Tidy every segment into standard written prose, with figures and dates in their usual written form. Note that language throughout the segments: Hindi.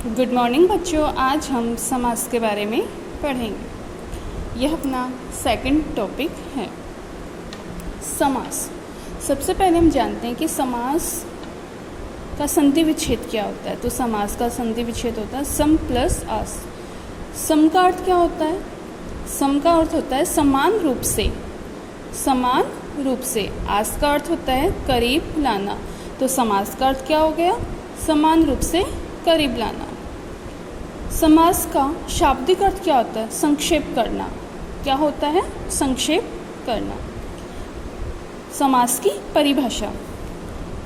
गुड मॉर्निंग बच्चों। आज हम समास के बारे में पढ़ेंगे। यह अपना सेकंड टॉपिक है समास। सबसे पहले हम जानते हैं कि समास का संधि विच्छेद क्या होता है। तो समास का संधि विच्छेद होता है सम प्लस आस। सम का अर्थ क्या होता है? सम का अर्थ होता है समान रूप से, समान रूप से। आस का अर्थ होता है करीब लाना। तो समास का अर्थ क्या हो गया? समान रूप से करीब लाना। समास का शाब्दिक अर्थ क्या होता है? संक्षेप करना। क्या होता है? संक्षेप करना। समास की परिभाषा: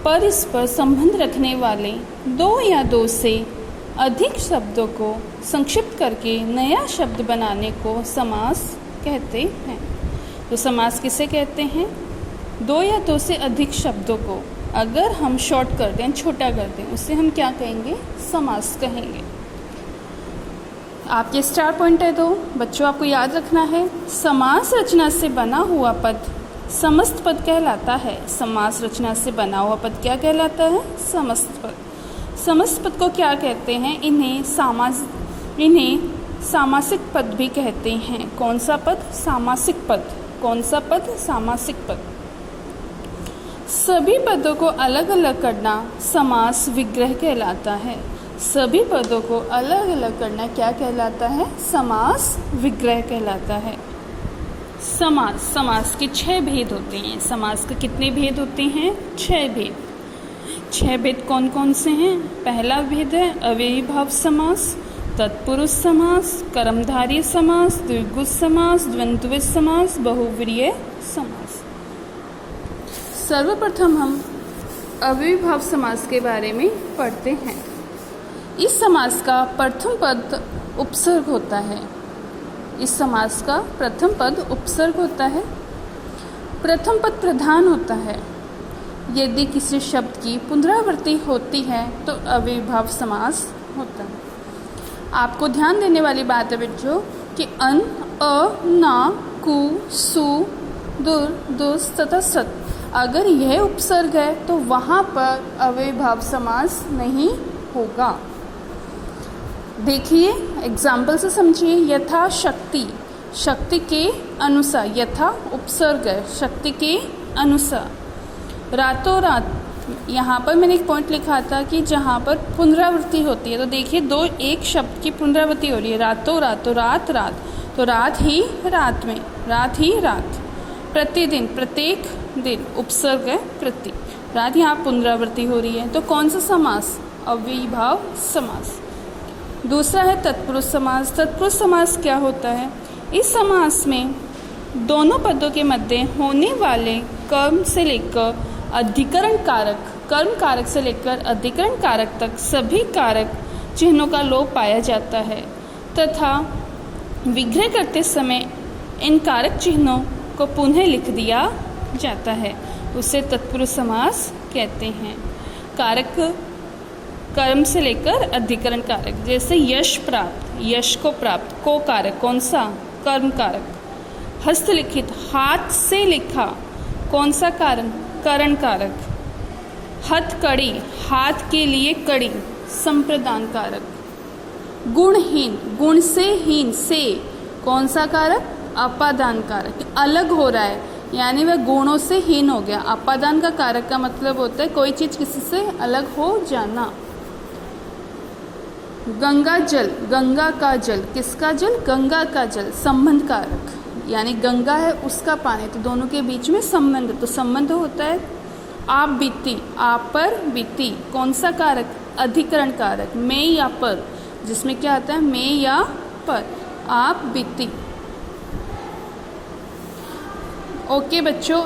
परस्पर संबंध रखने वाले दो या दो से अधिक शब्दों को संक्षिप्त करके नया शब्द बनाने को समास कहते हैं। तो समास किसे कहते हैं? दो या दो से अधिक शब्दों को अगर हम शॉर्ट कर दें, छोटा कर दें, उससे हम क्या कहेंगे? समास कहेंगे। आपके स्टार पॉइंट है। तो बच्चों आपको याद रखना है, समास रचना से बना हुआ पद समस्त पद कहलाता है। समास रचना से बना हुआ पद क्या कहलाता है? समस्त पद। समस्त पद को क्या कहते हैं? इन्हें सामासिक पद भी कहते हैं। कौन सा पद? सामासिक पद। कौन सा पद? सामासिक पद। सभी पदों को अलग अलग करना समास विग्रह कहलाता है। सभी पदों को अलग अलग करना क्या कहलाता है? समास विग्रह कहलाता है। समास के 6 भेद होते हैं। समास के कितने भेद होते हैं? 6 भेद। 6 भेद कौन कौन से हैं? पहला भेद है अव्ययीभाव समास, तत्पुरुष समास, कर्मधारय समास, द्विगु समास, द्वंद्व समास, बहुव्रीहि समास। सर्वप्रथम हम अव्ययीभाव समास के बारे में पढ़ते हैं। इस समास का प्रथम पद उपसर्ग होता है। इस समास का प्रथम पद उपसर्ग होता है। प्रथम पद प्रधान होता है। यदि किसी शब्द की पुनरावृत्ति होती है तो अव्ययीभाव समास होता है। आपको ध्यान देने वाली बात है बच्चों कि अन, अ, ना, कु, सु, दुर, दुस तथा सत, अगर यह उपसर्ग है तो वहाँ पर अव्ययीभाव समास नहीं होगा। देखिए, एग्जाम्पल से समझिए। यथा शक्ति, शक्ति के अनुसार, यथा उपसर्ग है, शक्ति के अनुसार। रातों रात, यहाँ पर मैंने एक पॉइंट लिखा था कि जहाँ पर पुनरावृत्ति होती है, तो देखिए एक शब्द की पुनरावृत्ति हो रही है। रातों रात, तो रात रात, तो रात ही रात में, रात ही रात। प्रतिदिन, प्रत्येक दिन, उपसर्ग है प्रति, रात यहाँ पुनरावृत्ति हो रही है। तो कौन सा समास? अव्ययीभाव समास। दूसरा है तत्पुरुष समास। तत्पुरुष समास क्या होता है? इस समास में दोनों पदों के मध्य होने वाले कर्म से लेकर अधिकरण कारक, कर्म कारक से लेकर अधिकरण कारक तक सभी कारक चिन्हों का लोप पाया जाता है तथा विग्रह करते समय इन कारक चिन्हों को पुनः लिख दिया जाता है। उसे तत्पुरुष समास कहते हैं। कारक कर्म से लेकर अधिकरण कारक, जैसे यश प्राप्त, यश को प्राप्त, को कारक कौन सा? कर्म कारक। हस्तलिखित, हाथ से लिखा, कौन सा कारण? करण कारक। हथकड़ी, हाथ के लिए कड़ी, संप्रदान कारक। गुणहीन, गुण से हीन, से, कौन सा कारक? अपादान कारक। अलग हो रहा है यानी वह गुणों से हीन हो गया। अपादान का कारक का मतलब होता है कोई चीज किसी से अलग हो जाना। गंगा जल, गंगा का जल, किसका जल? गंगा का जल, संबंध कारक, यानी गंगा है उसका पानी, तो दोनों के बीच में संबंध, तो संबंध होता है। आप बीती, आप पर बीती, कौन सा कारक? अधिकरण कारक। में या पर, जिसमें क्या आता है? में या पर, आप बीती। ओके बच्चों,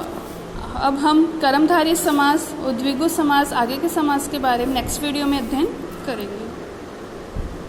अब हम कर्मधारय समास, उद्विग्न समास, आगे के समास के बारे में नेक्स्ट वीडियो में अध्ययन करेंगे।